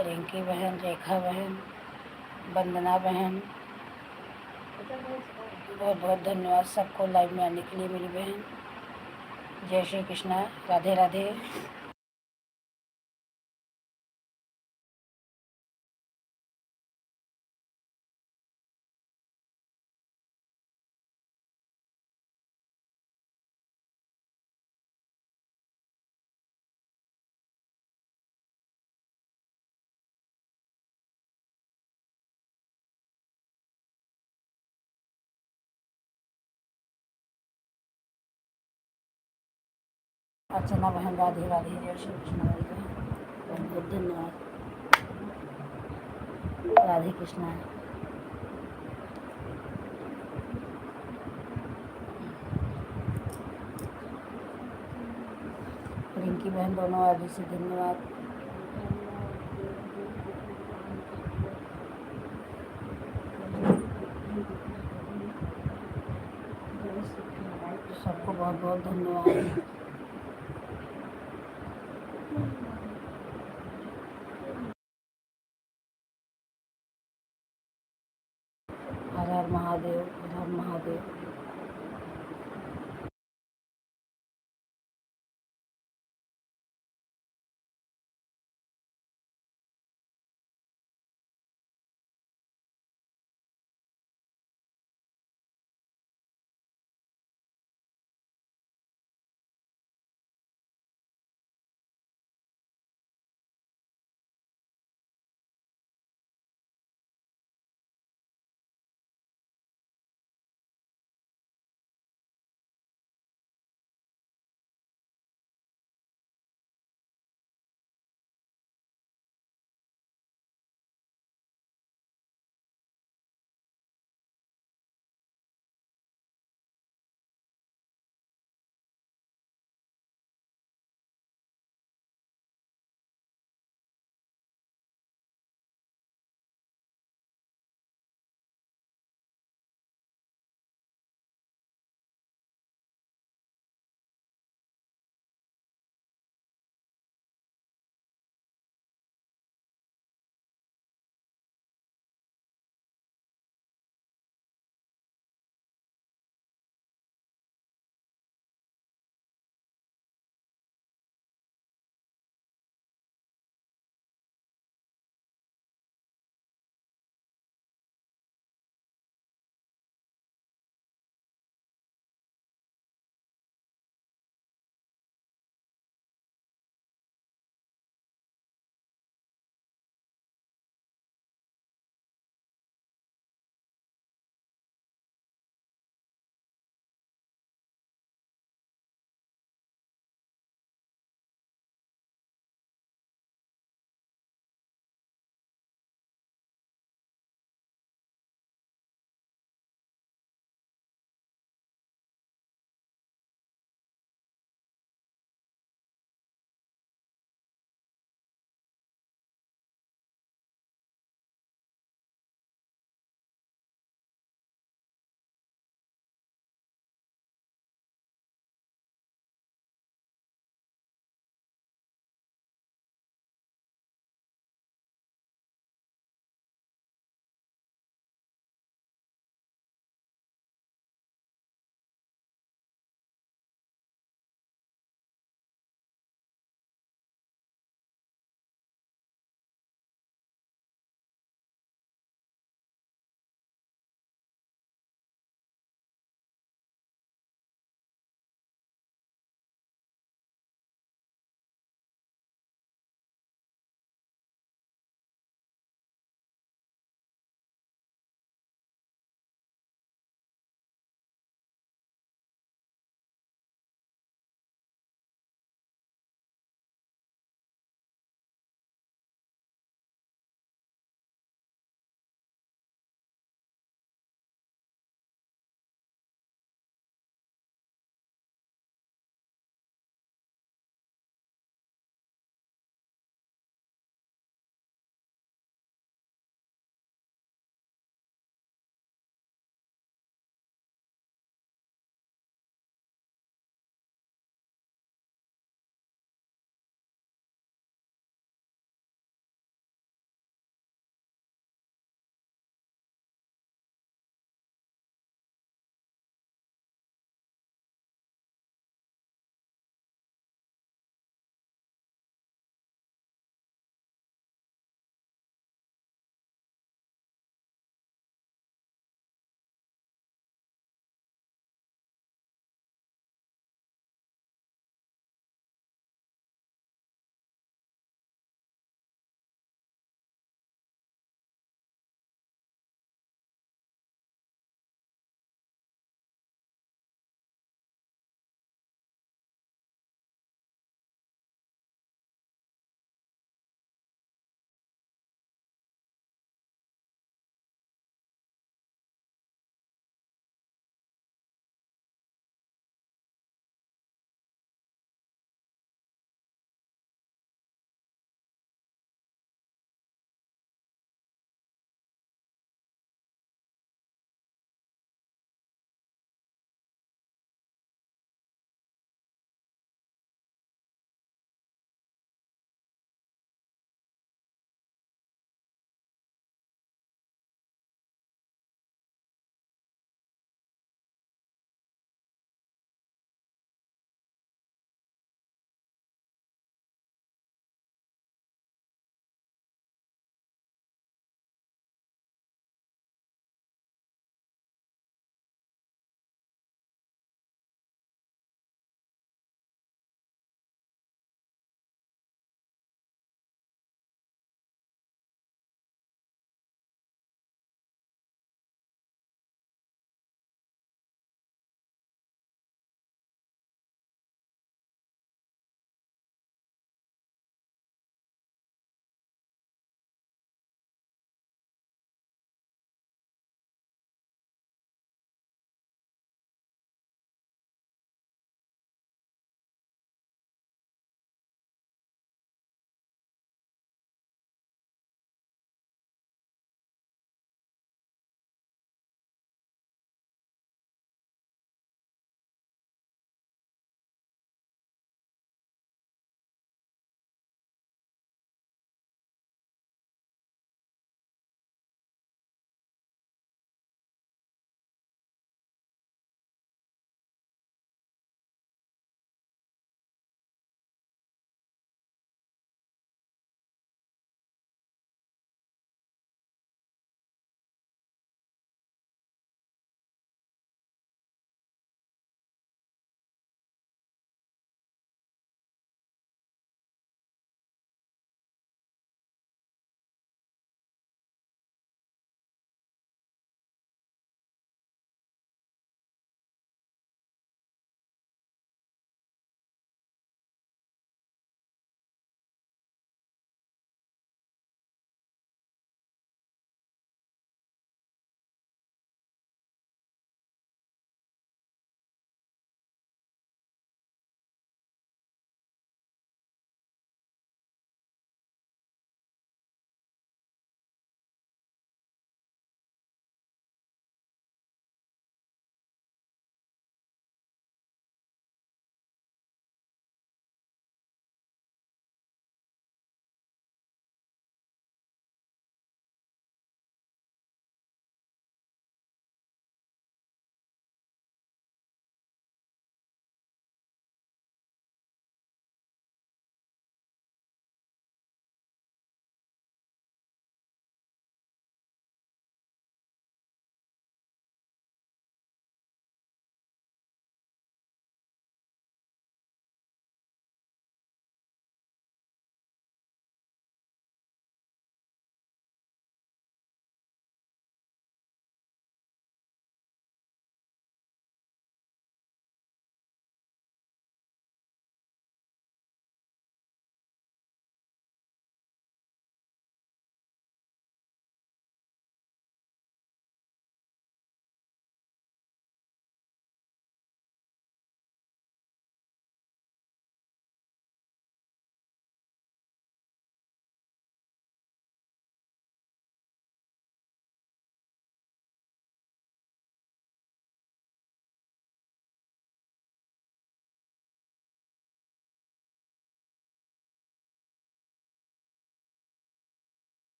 रिंकी बहन, रेखा बहन, वंदना बहन, बहुत बहुत धन्यवाद सबको लाइव में आने के लिए मेरी बहन। जय श्री कृष्णा, राधे राधे। अर्चना बहन, राधे राधे। जय श्री कृष्णा मेरी बहन, बहुत बहुत धन्यवाद। राधे कृष्णा। रिंकी बहन, दोनों आदि से धन्यवाद। सबको बहुत बहुत धन्यवाद। हर हर महादेव, हर हर महादेव।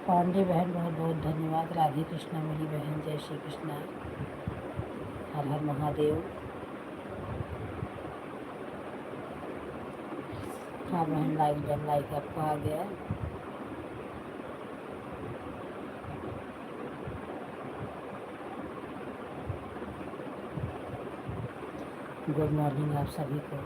पांडे बहन बहुत बहुत धन्यवाद। राधे कृष्णा मेरी बहन, जय श्री कृष्णा, हर हर महादेव। हाँ बहन, लाइक आपको आ गया। गुड मॉर्निंग आप सभी को।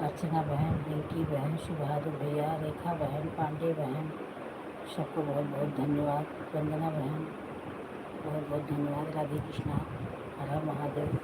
अर्चना बहन, रिंकी बहन, शुभादु भैया, रेखा बहन, पांडे बहन, सबको बहुत बहुत धन्यवाद। वंदना बहन बहुत बहुत धन्यवाद। राधे कृष्णा, हर हर महादेव।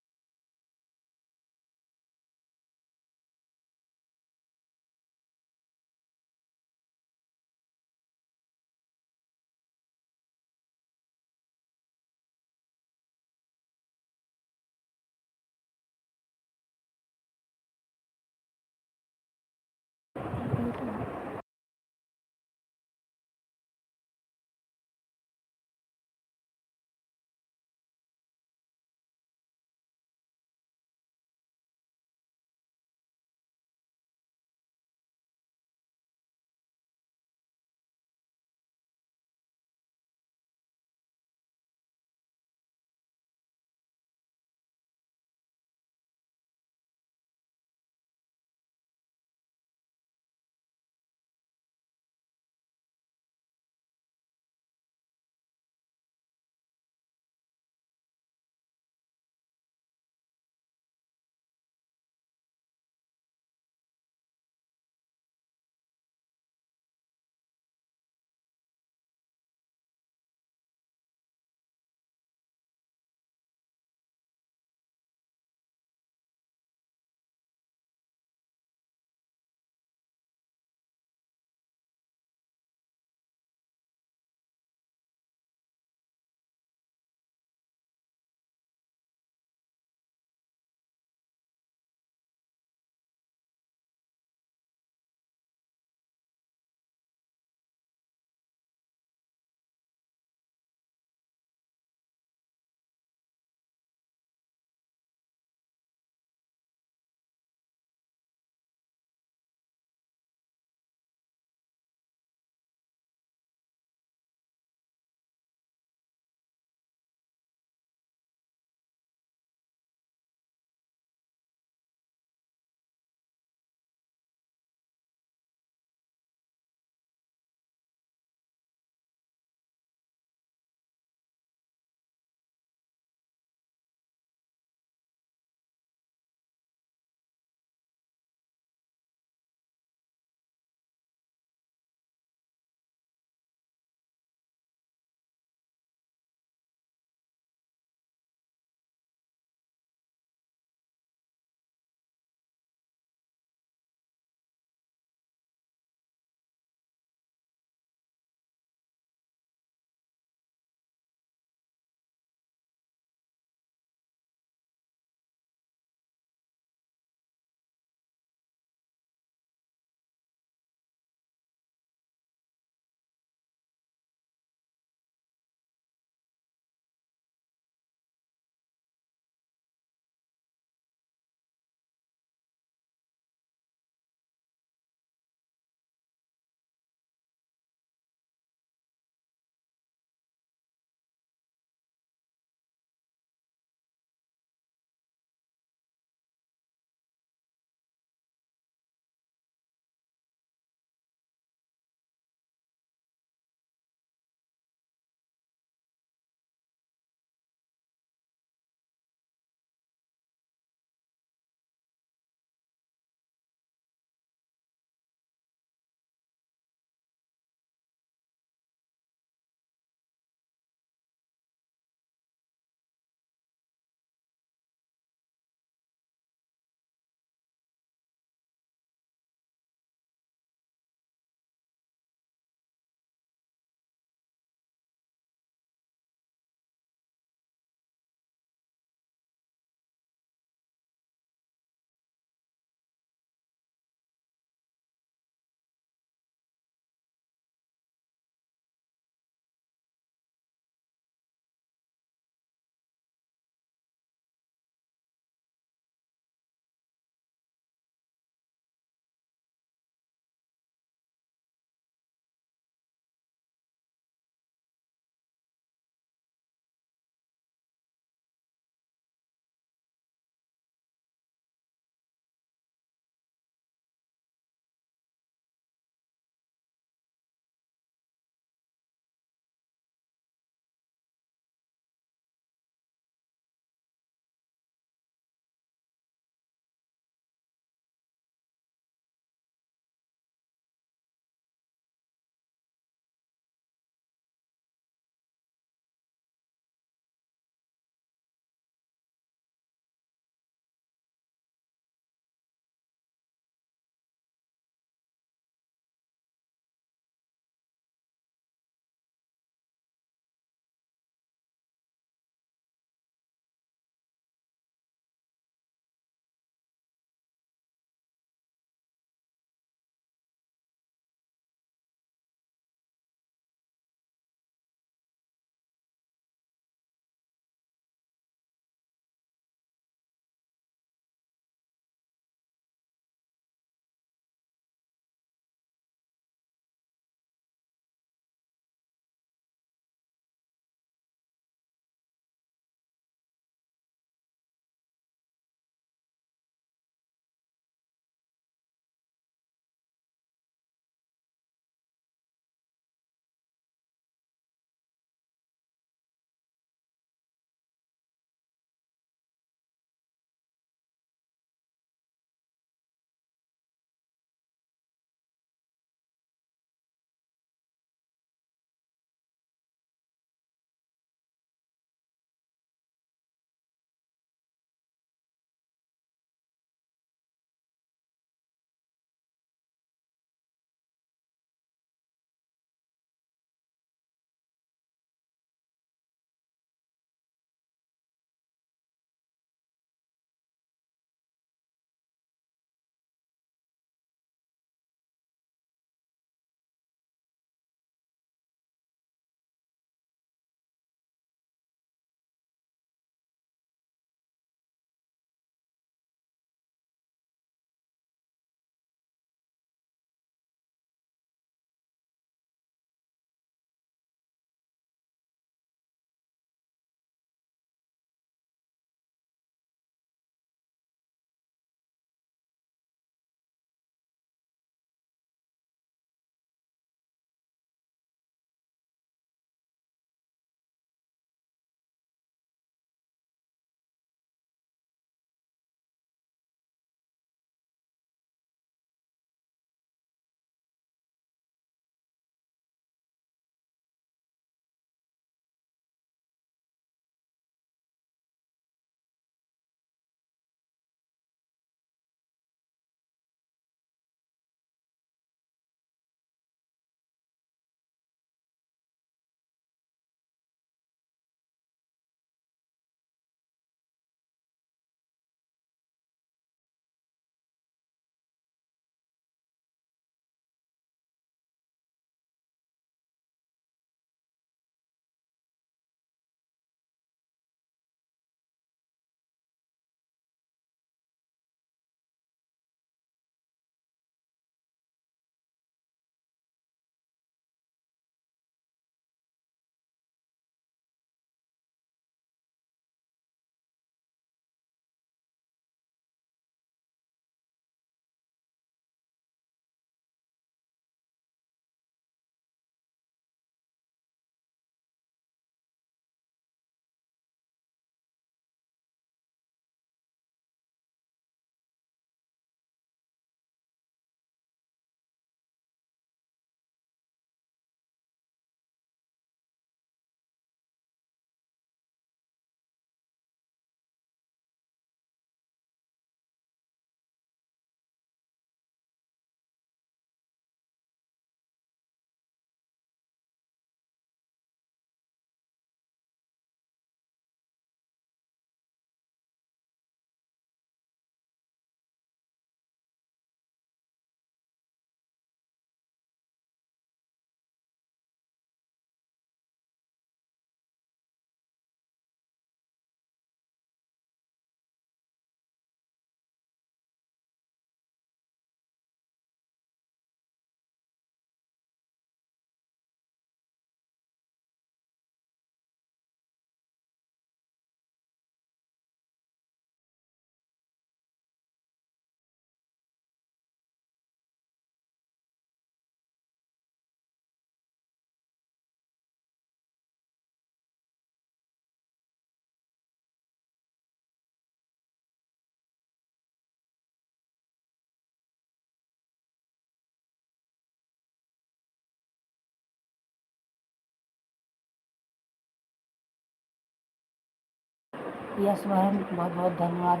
यस बहन, बहुत बहुत धन्यवाद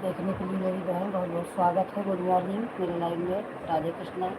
देखने के लिए मेरी बहन, बहुत बहुत स्वागत है। गुड मॉर्निंग मेरे लाइव में। राधे कृष्णा।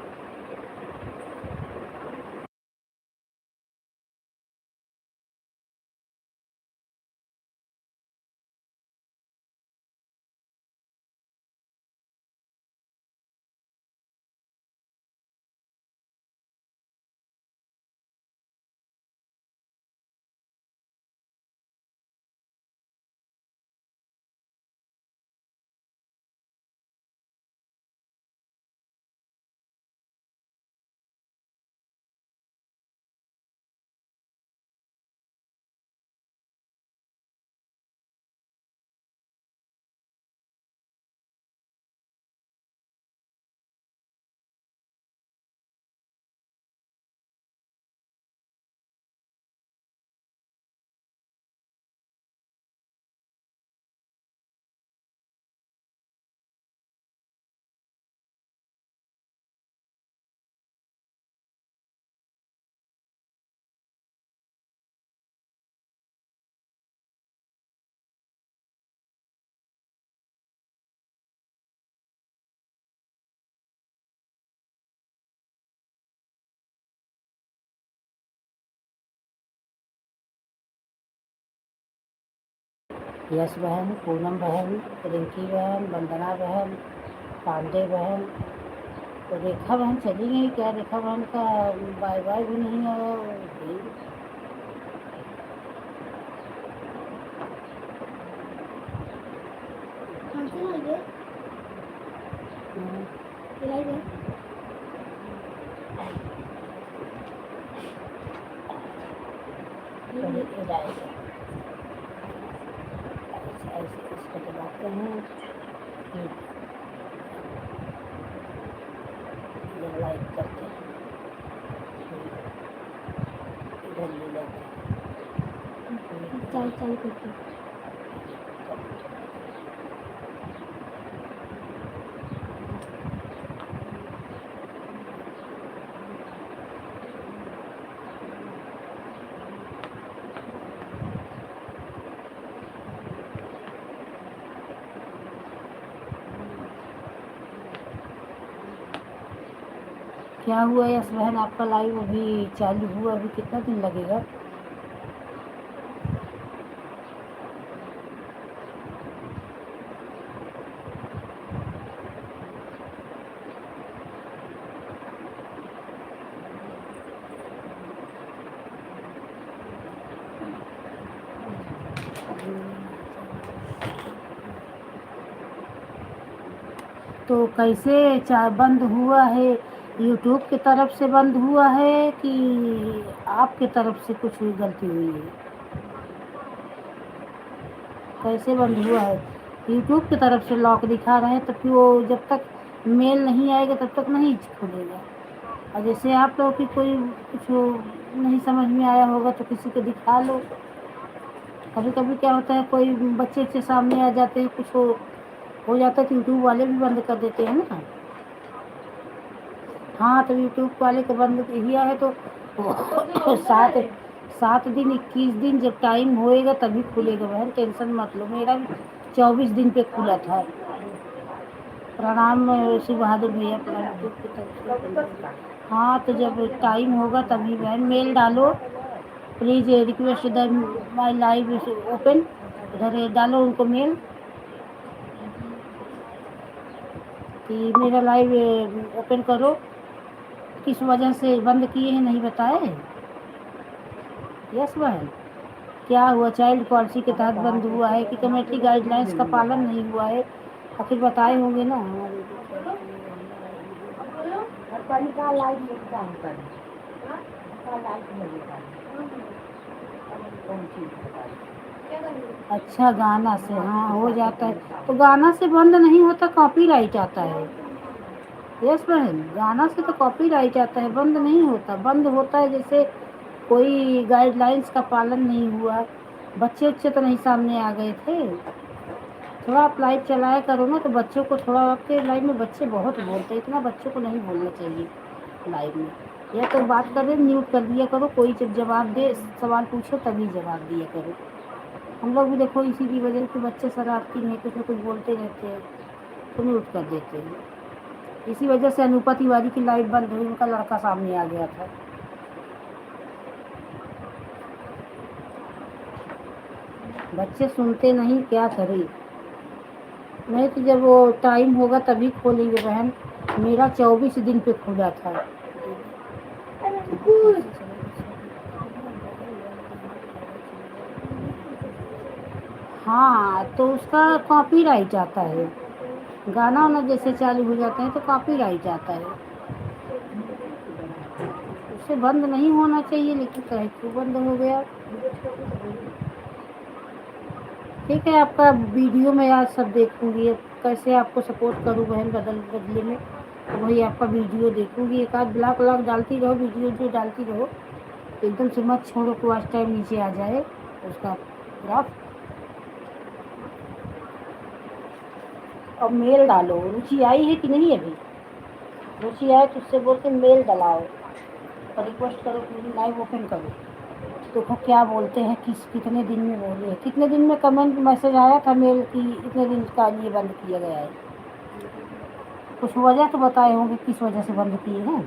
यस बहन, पूनम बहन, रिंकी बहन, वंदना बहन, पांडे बहन, तो रेखा बहन चली गई क्या? रेखा बहन का बाय बाय भी नहीं आया। ऐसे इसको दबाते हैं, फिर इधर लाइक करते हैं, इधर ले जाते हैं, चाल चाल करते हैं। क्या हुआ यस बहन, आपका लाइव अभी चालू हुआ, अभी कितना दिन लगेगा? तो कैसे बंद हुआ है? यूट्यूब की तरफ से बंद हुआ है कि आपकी तरफ से कुछ गलती हुई है? कैसे बंद हुआ है? यूट्यूब की तरफ से लॉक दिखा रहे हैं, तो फिर वो जब तक मेल नहीं आएगा तब तक नहीं खुलेगा। और जैसे आप लोग की कोई कुछ नहीं समझ में आया होगा तो किसी को दिखा लो। कभी कभी क्या होता है, कोई बच्चे के सामने आ जाते हैं, कुछ हो जाता है तो यूट्यूब वाले भी बंद कर देते हैं ना। हाँ, तो यूट्यूब वाले को बंद किया है तो 7 दिन 21 दिन जब टाइम होएगा तभी खुलेगा बहन, टेंशन मत लो। मेरा भी 24 दिन पे खुला था। प्रणाम शिव बहादुर भैया, प्रणाम यूट्यूब की तरफ से। हाँ, तो जब टाइम होगा तभी बहन मेल डालो। Please request the my live open, उधर डालो उनको मेल कि मेरा लाइव ओपन करो। किस वजह से बंद किए हैं नहीं बताए? यस बहन, क्या हुआ? चाइल्ड पॉलिसी के तहत बंद हुआ है कि कमेटी गाइडलाइंस का पालन नहीं हुआ है? आखिर बताए होंगे ना हमारे। अच्छा, गाना से हाँ हो जाता है, तो गाना से बंद नहीं होता, कॉपीराइट आता है। यस बहन, गाना से तो कॉपीराइट आता है, बंद नहीं होता। बंद होता है जैसे कोई गाइडलाइंस का पालन नहीं हुआ। बच्चे उच्चे तो नहीं सामने आ गए थे। थोड़ा आप लाइव चलाया करो ना, तो बच्चों को थोड़ा, आपके लाइव में बच्चे बहुत बोलते हैं, इतना बच्चों को नहीं बोलना चाहिए लाइव में। या तो बात कर रहे म्यूट कर दिया करो, कोई जब जवाब दे, सवाल पूछो तभी जवाब दिया करो। हम लोग भी देखो इसी की वजह से बच्चे शरारती हैं, कुछ न कुछ बोलते रहते हैं तो म्यूट कर देते हैं। इसी वजह से अनूपा तिवारी की लाइव बंद हुई, उनका लड़का सामने आ गया था। बच्चे सुनते नहीं, क्या करें। नहीं तो जब वो टाइम होगा तभी खोलेंगे बहन। मेरा 24 दिन पे खुला था। हाँ तो उसका कॉपीराइट आता है। गाना वाना जैसे चालू हो जाता है तो कॉपीराइट आता है। उससे बंद नहीं होना चाहिए, लेकिन कहे क्यों बंद हो गया। ठीक है, आपका वीडियो मैं आज सब देखूंगी। अब कैसे आपको सपोर्ट करूँ बहन, बदले में तो वही आपका वीडियो देखूंगी। एक आध ब्लॉग व्लॉग डालती रहो, वीडियो जो डालती रहो। एकदम से मत छोड़ो कि वॉच टाइम नीचे आ जाए उसका ग्राफ। और मेल डालो, रुचि आई है कि नहीं अभी। रुचि आए तो उससे बोल के मेल डलाओ और रिक्वेस्ट करो कि मेरी लाइव ओपन करो। देखो क्या बोलते हैं, कितने दिन में बोले हैं, कितने दिन में कमेंट मैसेज आया था मेल की इतने दिन का लिए बंद किया गया है। कुछ वजह तो बताए होंगे किस वजह से बंद किए हैं।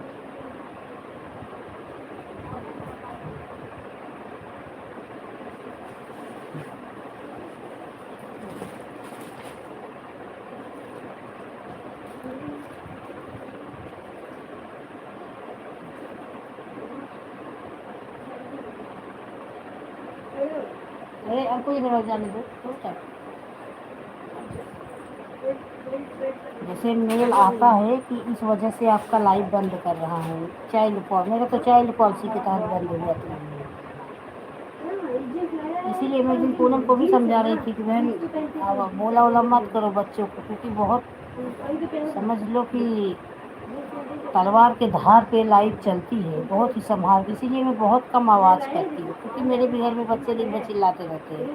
अरे आपको इधर जाने दो क्या। जैसे मेल आता है कि इस वजह से आपका लाइव बंद कर रहा है, चाइल्ड पॉलिसी, मेरा तो चाइल्ड पॉलिसी के तहत बंद हुआ था। इसीलिए मैं जिन पूनम को भी समझा रही थी कि बहन अब बोला वोला मत करो बच्चों को, क्योंकि बहुत समझ लो कि तलवार के धार पे लाइव चलती है, बहुत ही संभाल। इसीलिए मैं बहुत कम आवाज़ करती हूँ, क्योंकि मेरे भी घर में बच्चे दिन भर चिल्लाते रहते हैं।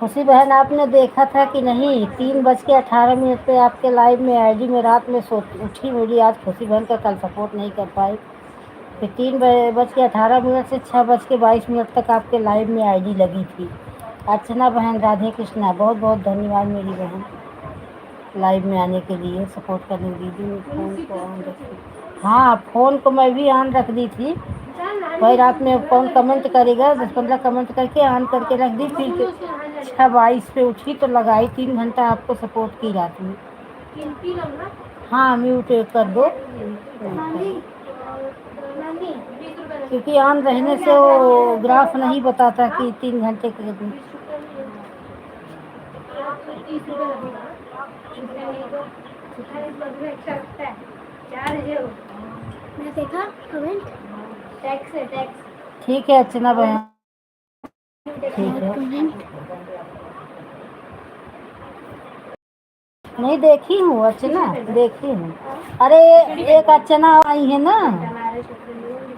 खुशी बहन आपने देखा था कि नहीं, 3:18 पे आपके लाइव में आईडी में रात में सो उठी मेरी। आज खुशी बहन का कल सपोर्ट नहीं कर पाई, फिर 3:18 से 6:22 तक आपके लाइव में आईडी लगी थी। अर्चना बहन, राधे कृष्णा, बहुत बहुत धन्यवाद मेरी बहन लाइव में आने के लिए, सपोर्ट करने दीदी। फ़ोन को ऑन रखी, हाँ फ़ोन को मैं भी ऑन रख दी थी भाई। रात में कौन कमेंट करेगा, 10-15 कमेंट करके ऑन करके रख दी। फिर 6:22 पे उठी तो लगाई, 3 घंटा आपको सपोर्ट की रात में। हाँ म्यूट कर दो, क्योंकि ऑन रहने से वो ग्राफ नहीं बताता कि 3 घंटे के लिए। देखा कमेंट, टैक्स है टैक्स। ठीक है अर्चना बहन, ठीक है। नहीं देखी हूँ अर्चना, देखी हूँ। अरे एक अर्चना आई है ना,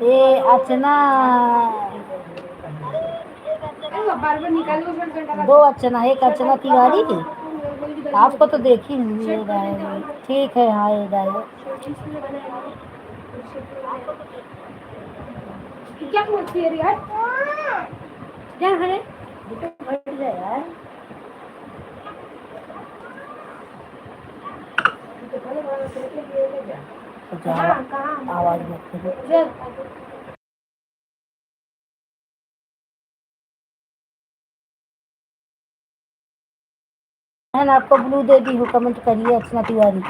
ये अर्चना, 2 अर्चना, एक अर्चना तिवारी की, आपको तो देखी हूँ ये रहा। ठीक है, हाँ ये रहा। क्या पूछती है यार, क्या है यार, आवाज मत करो। बहन आपको ब्लू दे दी हूँ, कमेंट करिए अर्चना तिवारी।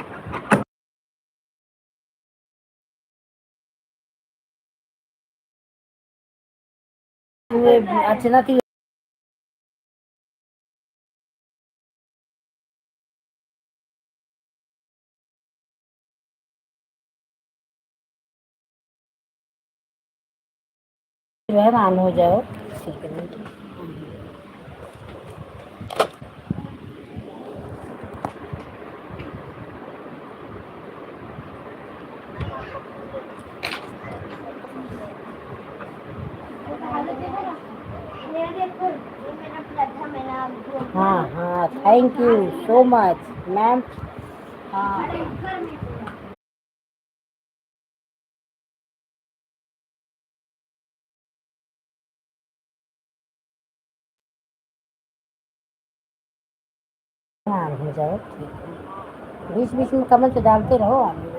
अर्चना तिवारी बहन ऑन हो जाओ, ठीक है। हाँ हाँ, thank you so much ma'am. हाँ ऑन हो जाओ, ठीक है। बीच बीच में कमेंट डालते रहो आगे।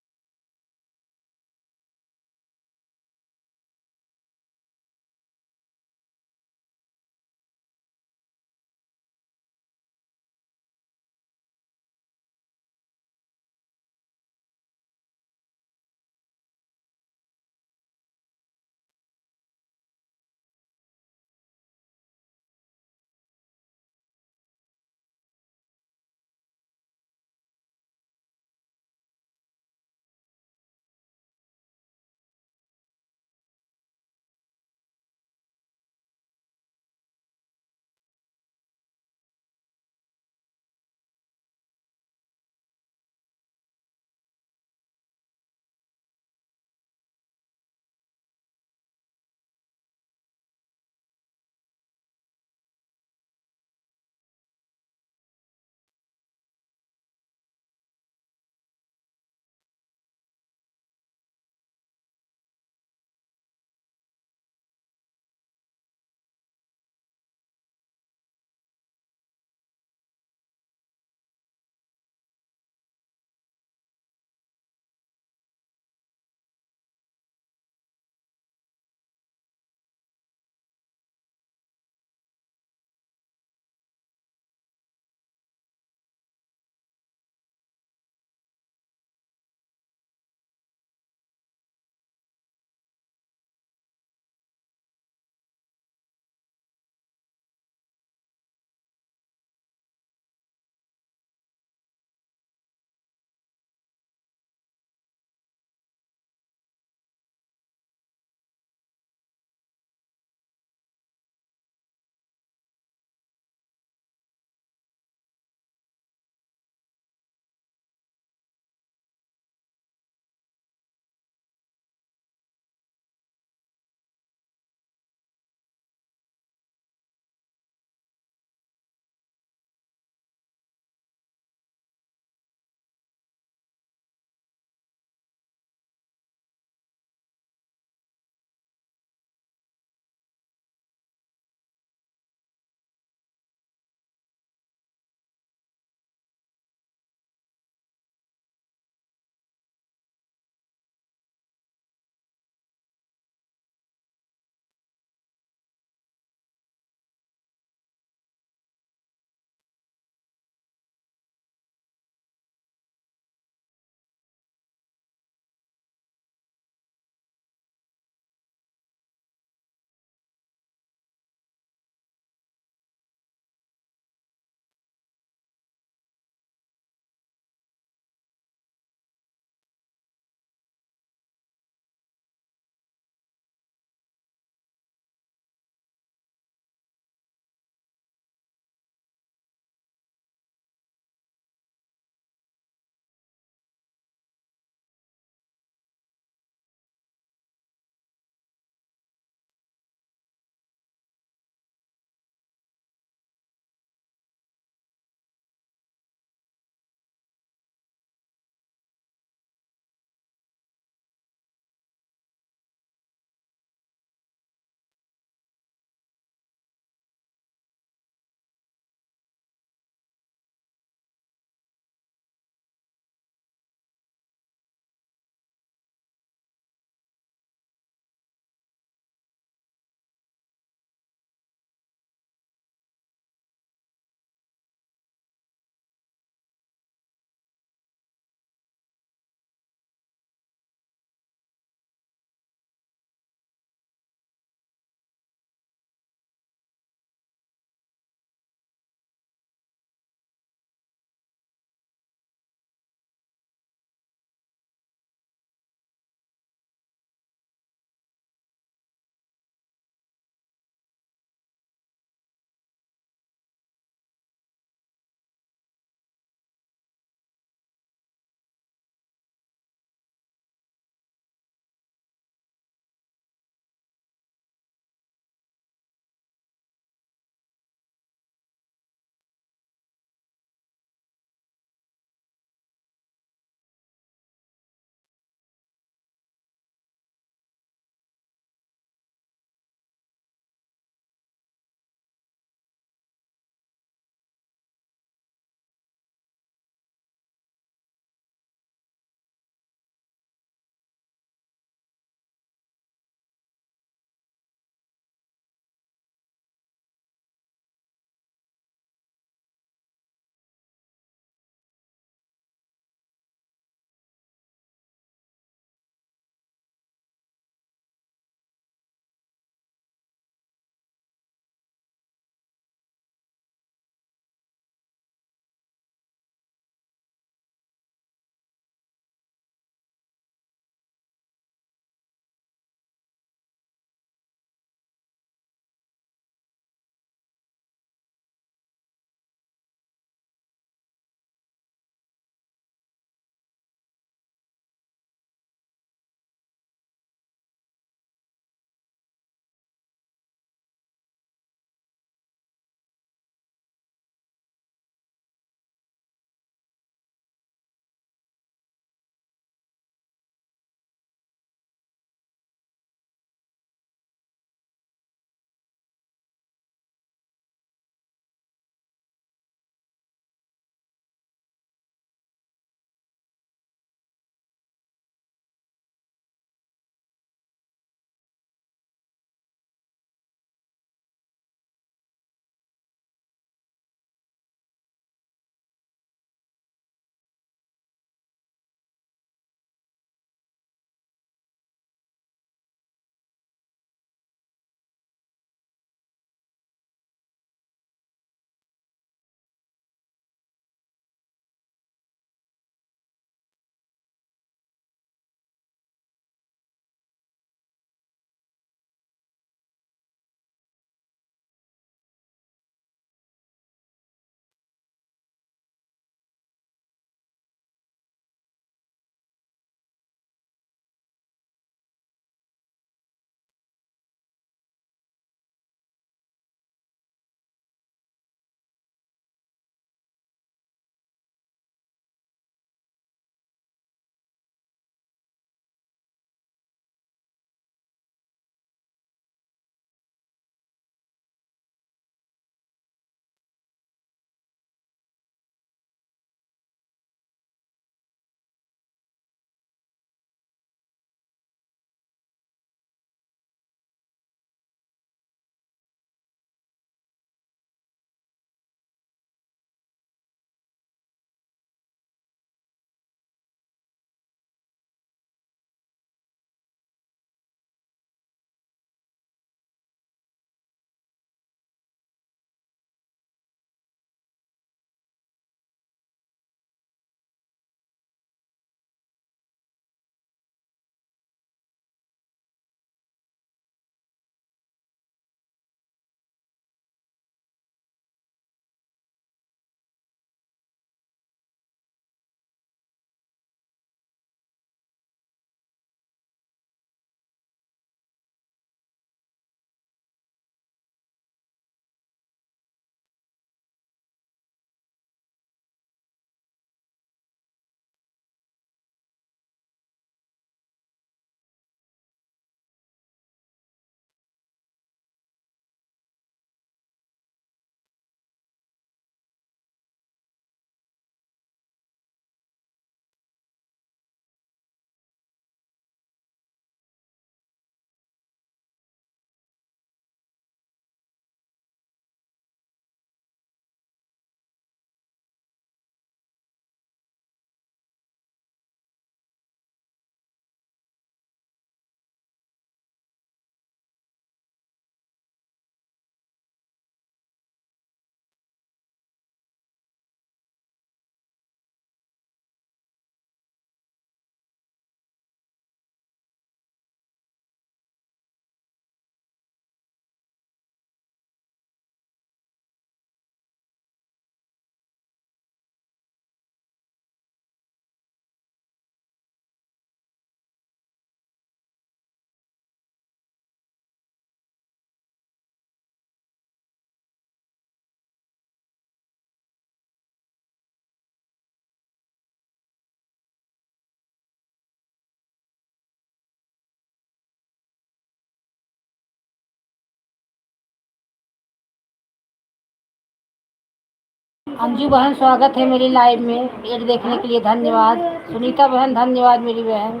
अंजू बहन स्वागत है मेरी लाइव में, एड देखने के लिए धन्यवाद। सुनीता बहन धन्यवाद मेरी बहन।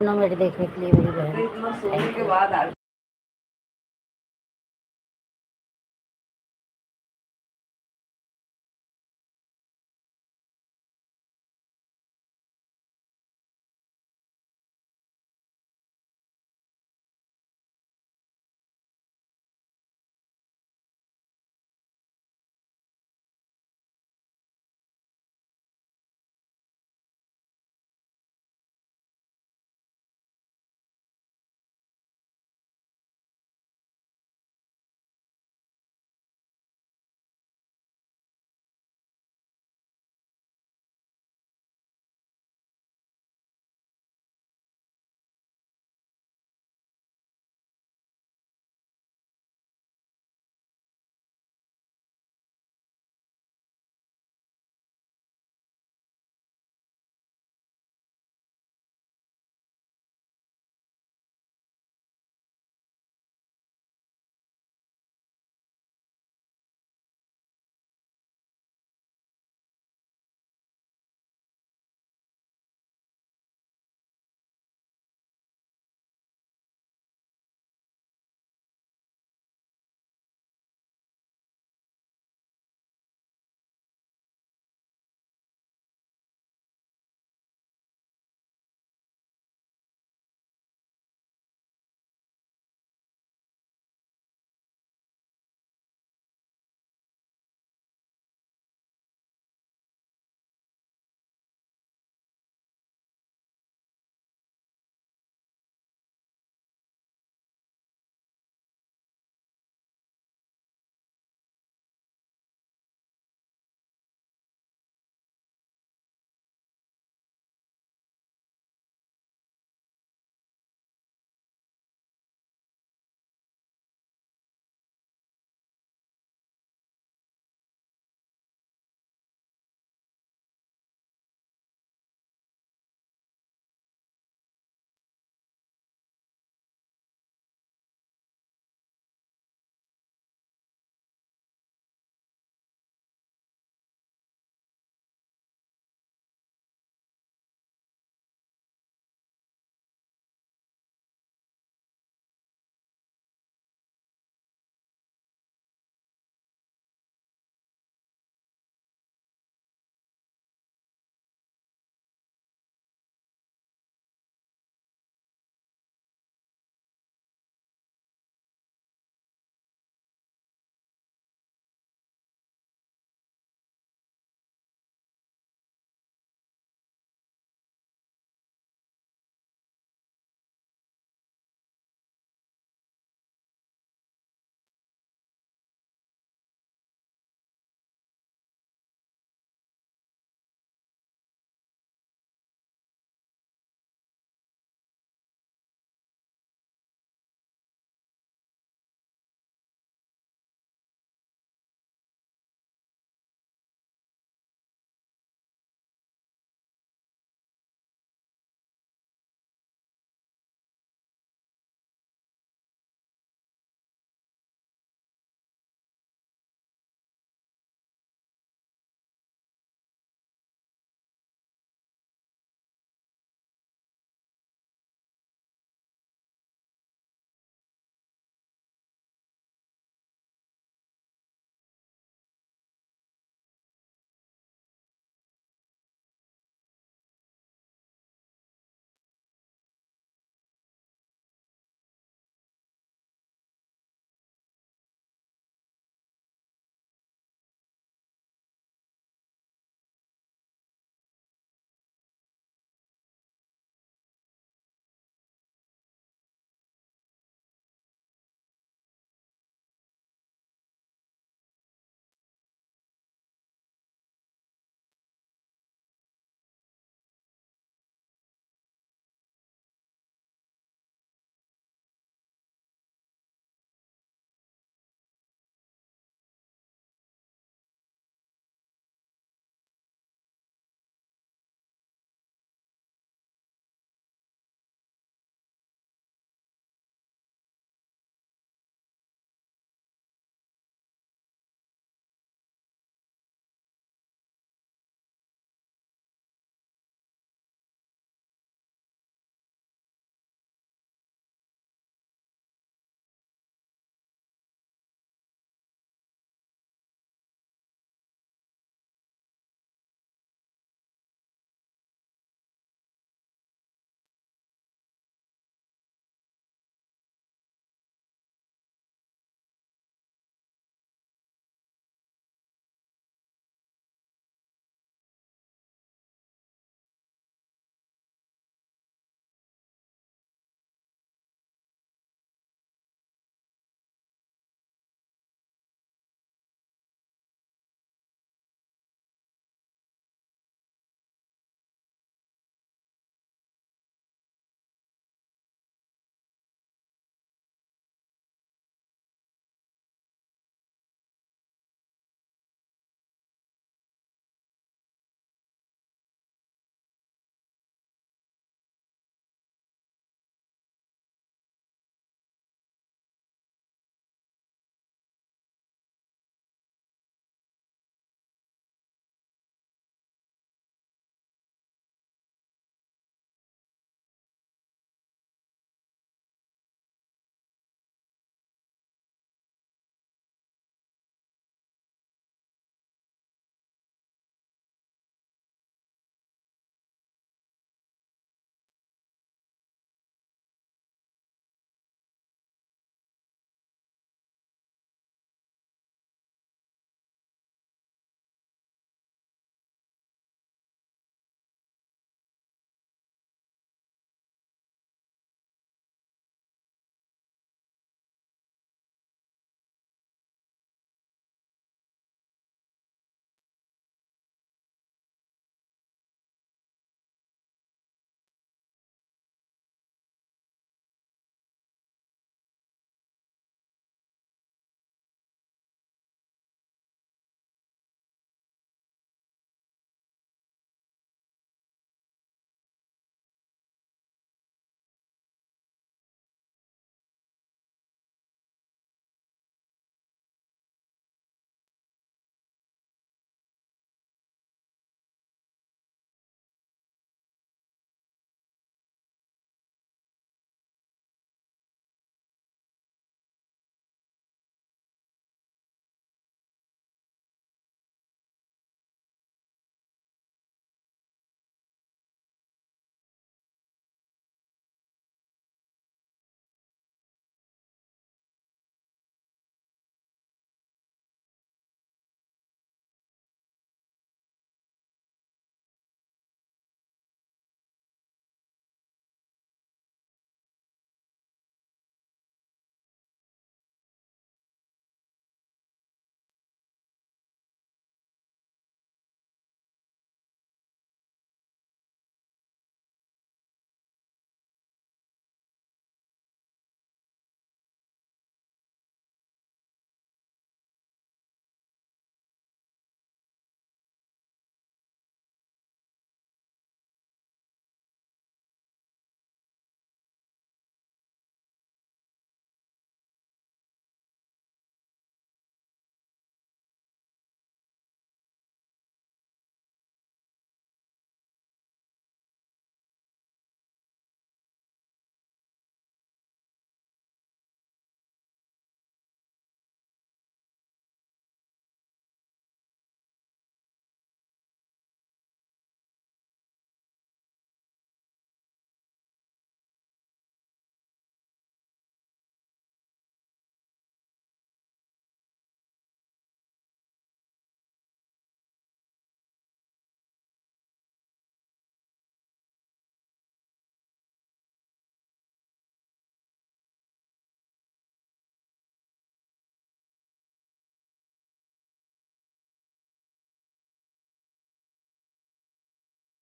मेरे देखने के लिए मेरी बहन।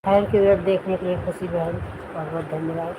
बहन की व्रत देखने के लिए खुशी बहन बहुत बहुत धन्यवाद।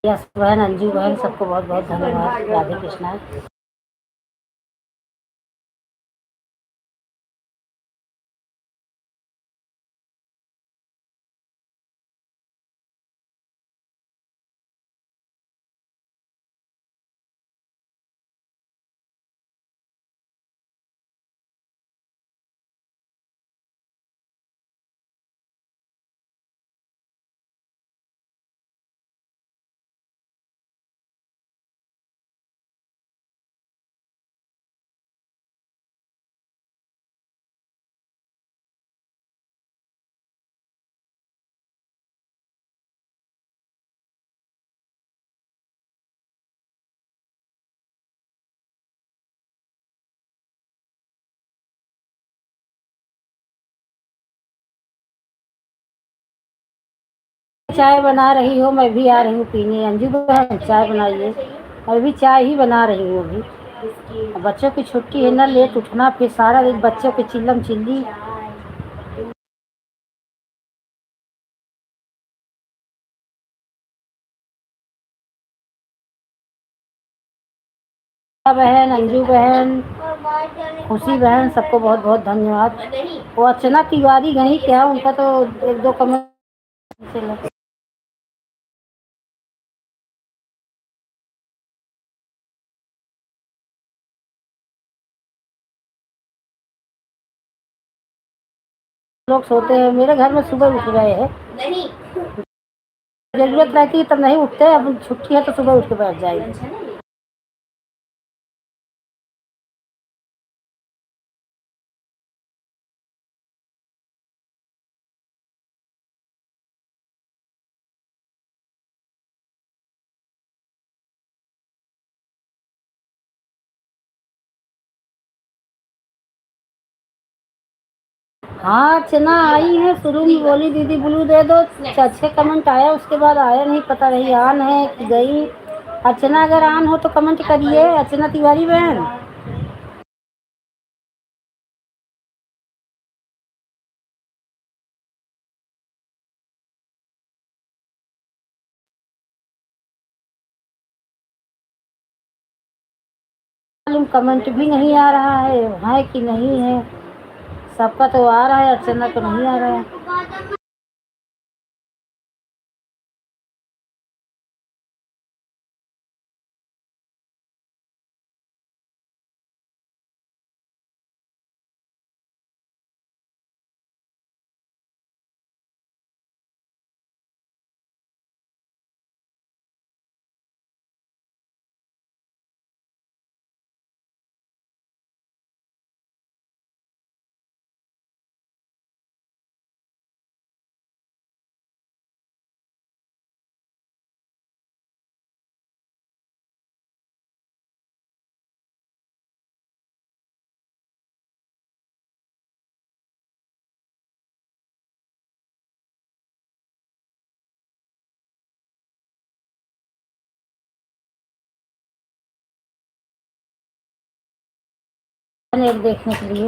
यस बहन, अंजू बहन, सबको बहुत बहुत धन्यवाद। राधे कृष्णा। चाय बना रही हो, मैं भी आ रही हूँ पीने। अंजू बहन चाय बनाइए, मैं भी चाय ही बना रही हूँ अभी। बच्चों की छुट्टी है ना, लेट उठना, फिर सारा दिन बच्चों की चिल्लम चिल्ली। बहन, अंजू बहन, खुशी बहन, सबको बहुत बहुत धन्यवाद। वो अर्चना तिवारी गई क्या? उनका तो एक दो कमेंट। लोग सोते हैं, मेरे घर में सुबह उठ गए हैं। जरूरत रहती है तब नहीं उठते, अब छुट्टी है तो सुबह उठ के बैठ जाएंगे। हाँ, अर्चना आई है, शुरू में बोली दीदी ब्लू दे दो, 6 कमेंट आया, उसके बाद आया नहीं, पता नहीं ऑन है कि गई। अर्चना अगर ऑन हो तो कमेंट करिए, अर्चना तिवारी बहन। मालूम कमेंट भी नहीं आ रहा है कि नहीं है। सबका तो आ रहा है, अर्चना को नहीं आ रहा है। एक देखने के लिए।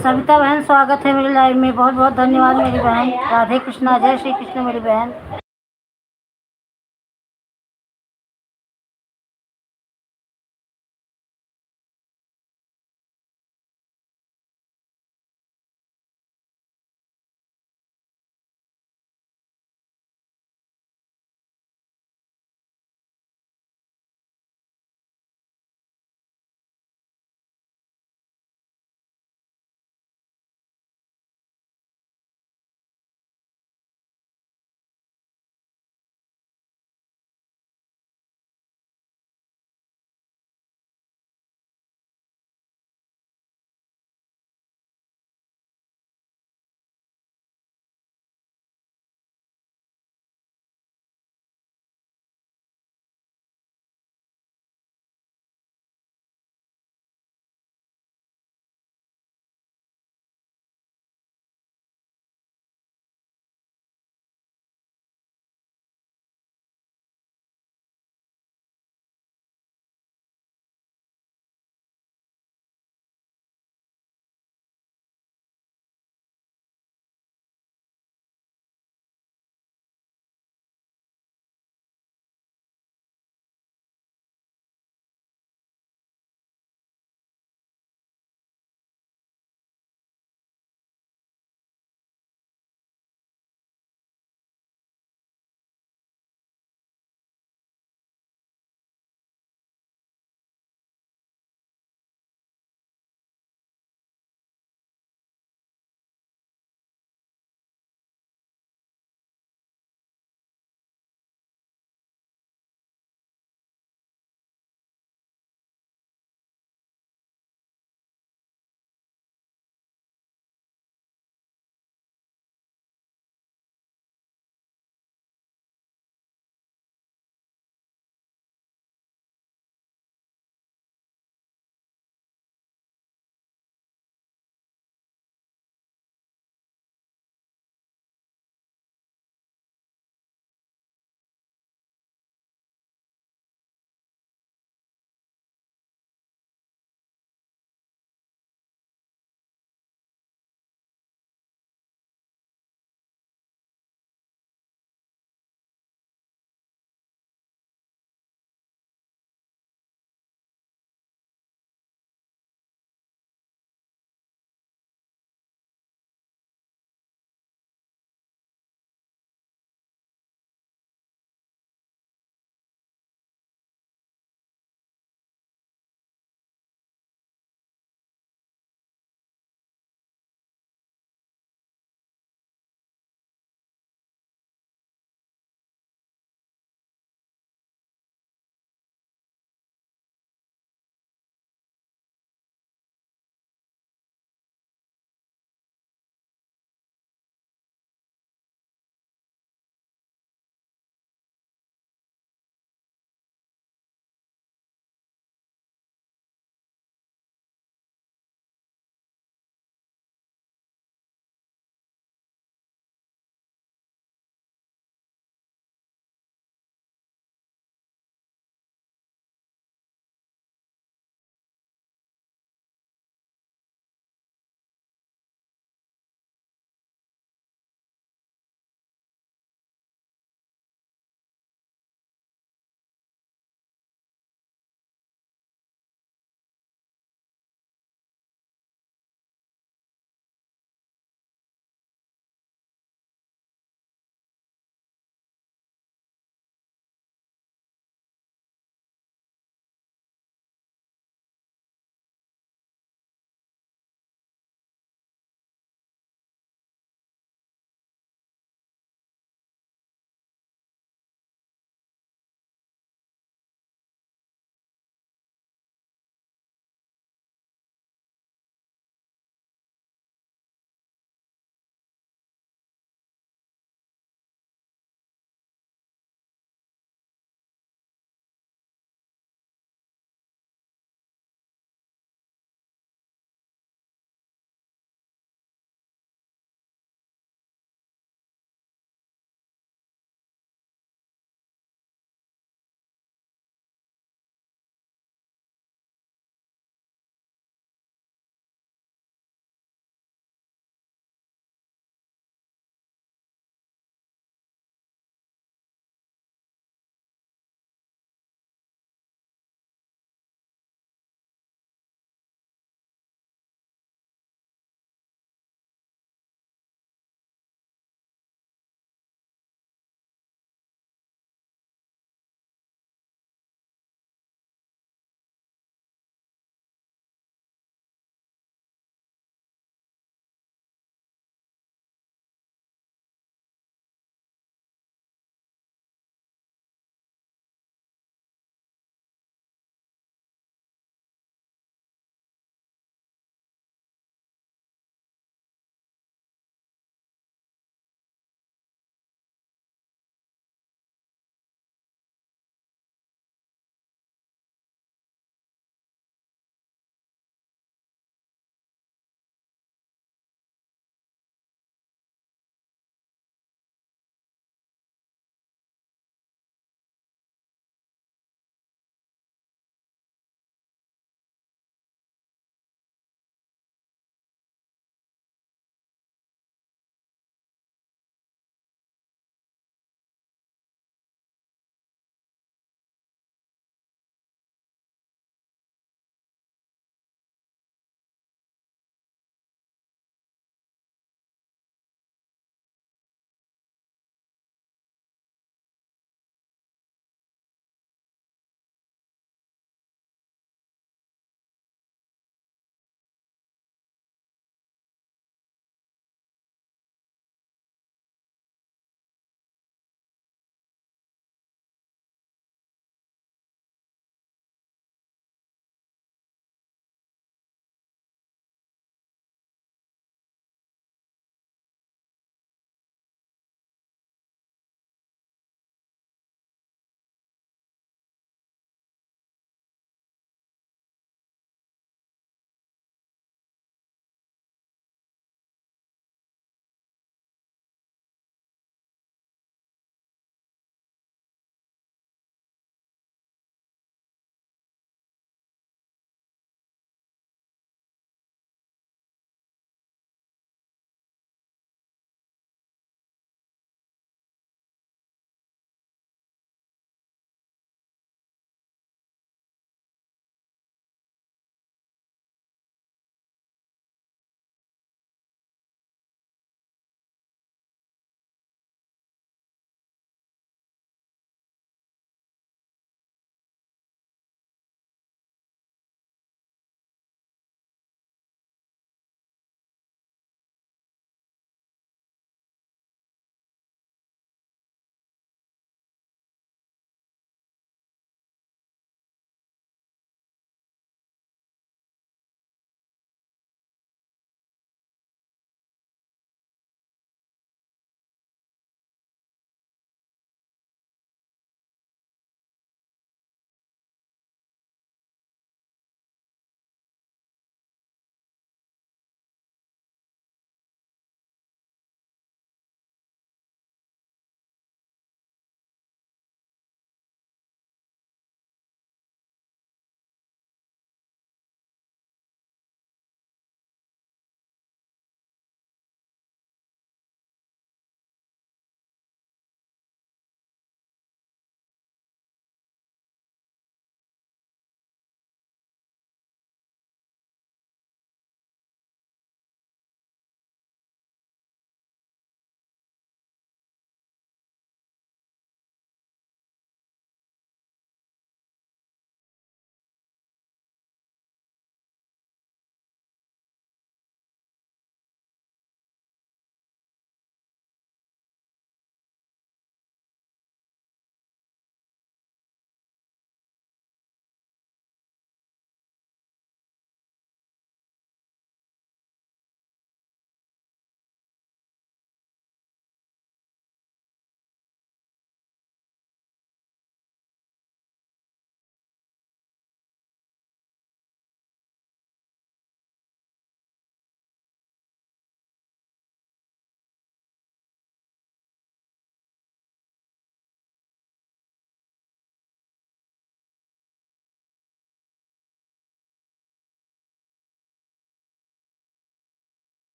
सविता बहन, स्वागत है मेरी लाइव में। बहुत बहुत धन्यवाद मेरी बहन। राधे कृष्णा, जय श्री कृष्ण मेरी बहन।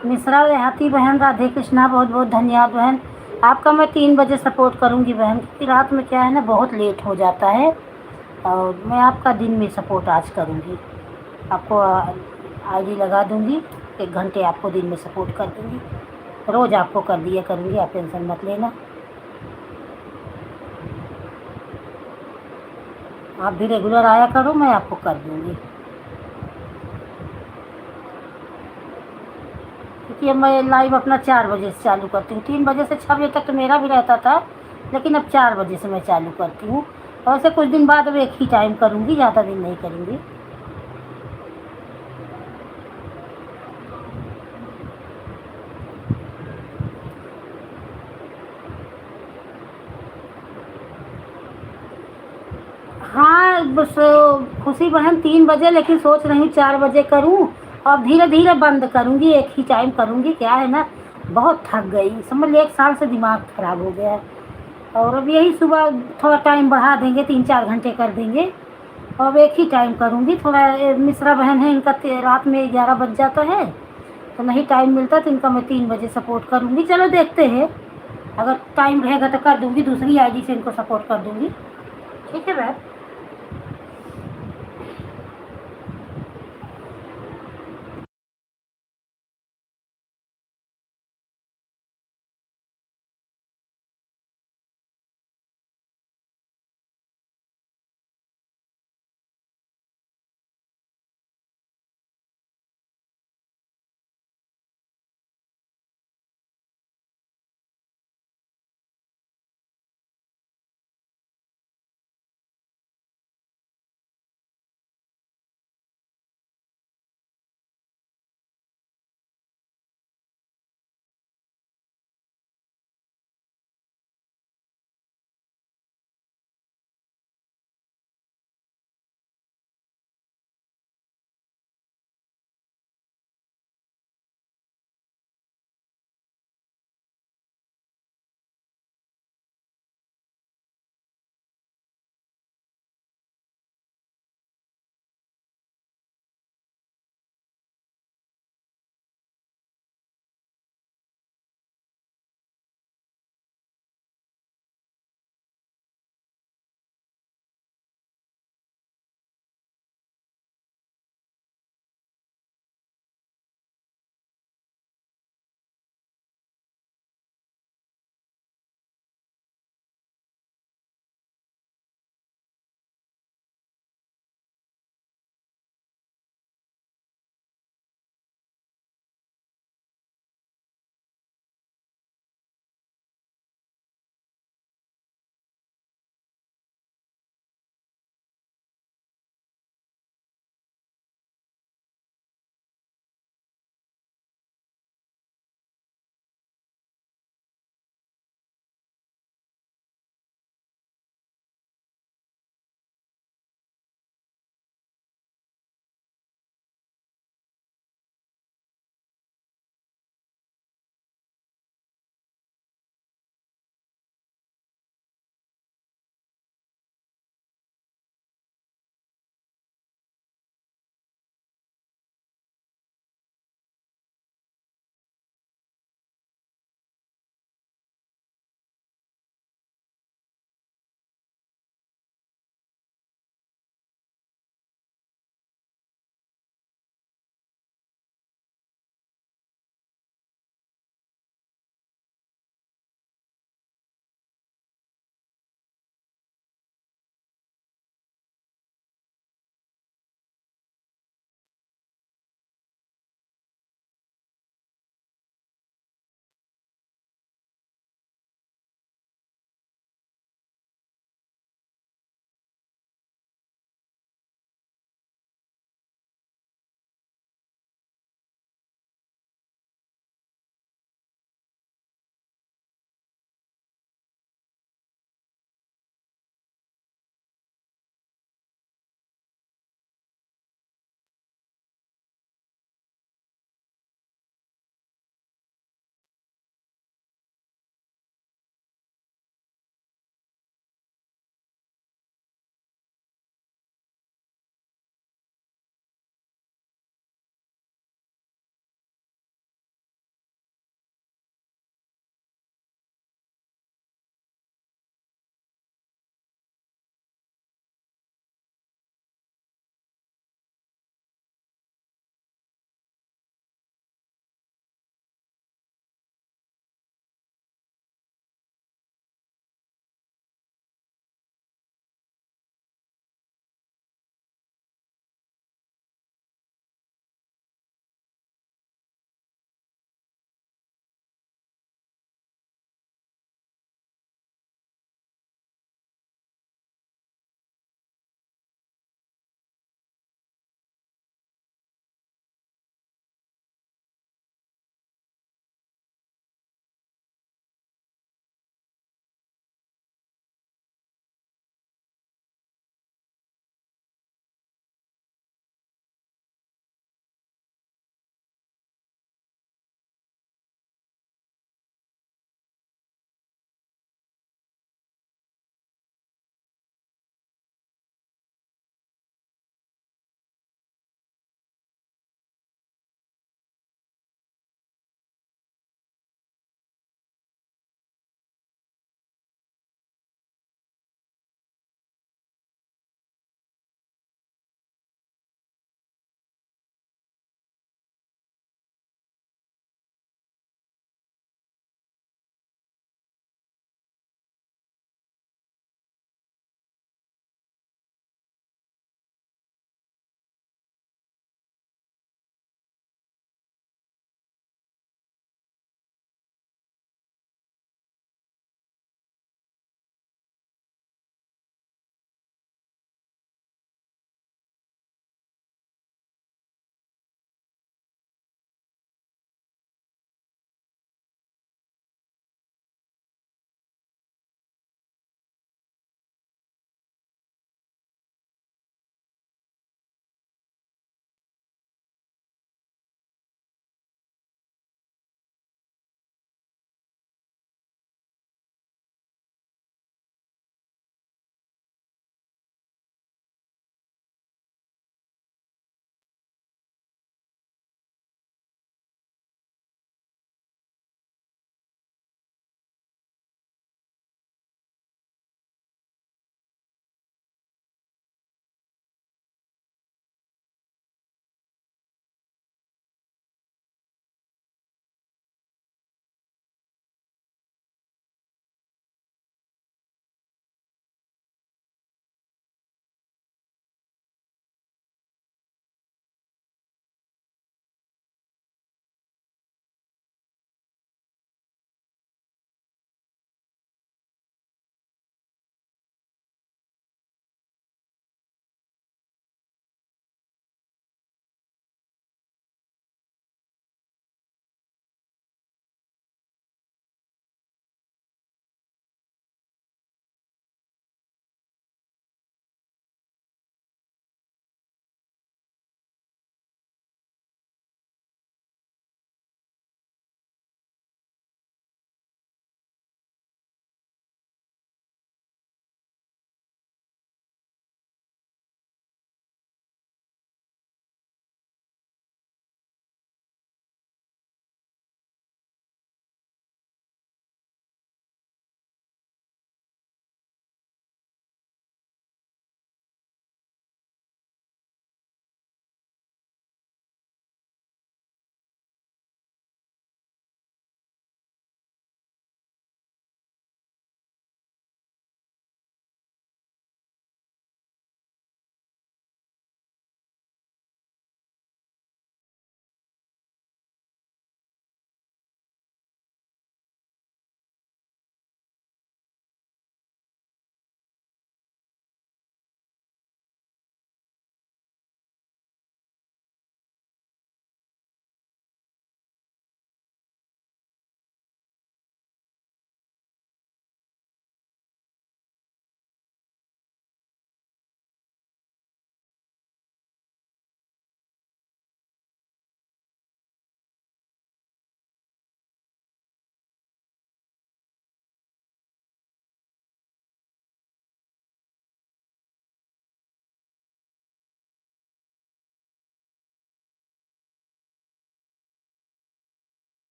मिश्रा देहाती बहन, राधे कृष्णा, बहुत बहुत धन्यवाद बहन। आपका मैं 3 बजे सपोर्ट करूँगी बहन, क्योंकि रात में क्या है ना, बहुत लेट हो जाता है। और मैं आपका दिन में सपोर्ट आज करूँगी। आपको आईडी लगा दूँगी, 1 घंटे आपको दिन में सपोर्ट कर दूँगी। रोज़ आपको कर दिया करूँगी, आप टेंशन मत लेना। आप भी रेगुलर आया करो, मैं आपको कर दूँगी। क्योंकि अब मैं लाइव अपना 4 बजे से चालू करती हूँ। 3 बजे से 6 बजे तक तो मेरा भी रहता था, लेकिन अब 4 बजे से मैं चालू करती हूँ। और ऐसे कुछ दिन बाद अब एक ही टाइम करूँगी, ज़्यादा दिन नहीं करूँगी। हाँ, बस खुशी बहन 3 बजे, लेकिन सोच रही हूँ 4 बजे करूँ और धीरे धीरे बंद करूँगी, एक ही टाइम करूँगी। क्या है ना, बहुत थक गई, समझ ली 1 साल से दिमाग खराब हो गया है। और अब यही सुबह थोड़ा टाइम बढ़ा देंगे, 3-4 घंटे कर देंगे। और अब एक ही टाइम करूँगी। थोड़ा मिश्रा बहन है, इनका रात में 11 बज जाता है, तो नहीं टाइम मिलता, तो इनका मैं 3 बजे सपोर्ट करूँगी। चलो देखते हैं, अगर टाइम रहेगा तो कर दूँगी, दूसरी आईडी से इनको सपोर्ट कर दूँगी। ठीक है बहन।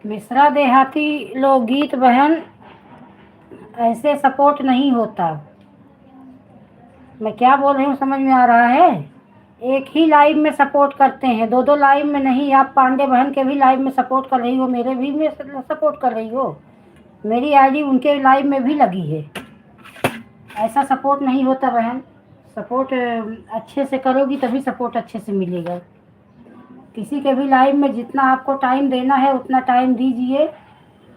मिश्रा देहाती लोकगीत बहन, ऐसे सपोर्ट नहीं होता। मैं क्या बोल रही हूँ समझ में आ रहा है? एक ही लाइव में सपोर्ट करते हैं, दो दो लाइव में नहीं। आप पांडे बहन के भी लाइव में सपोर्ट कर रही हो, मेरे भी में सपोर्ट कर रही हो। मेरी आईडी उनके लाइव में भी लगी है। ऐसा सपोर्ट नहीं होता बहन। सपोर्ट अच्छे से करोगी तभी सपोर्ट अच्छे से मिलेगा। किसी के भी लाइव में जितना आपको टाइम देना है उतना टाइम दीजिए।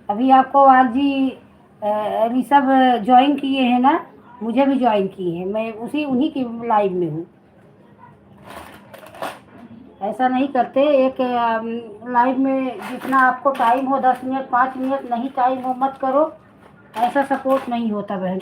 अभी आपको आज ही ऋषभ ज्वाइन किए हैं ना, मुझे भी ज्वाइन किए हैं, मैं उन्हीं की लाइव में हूँ। ऐसा नहीं करते। एक लाइव में जितना आपको टाइम हो, 10 मिनट 5 मिनट नहीं टाइम हो मत करो। ऐसा सपोर्ट नहीं होता बहन।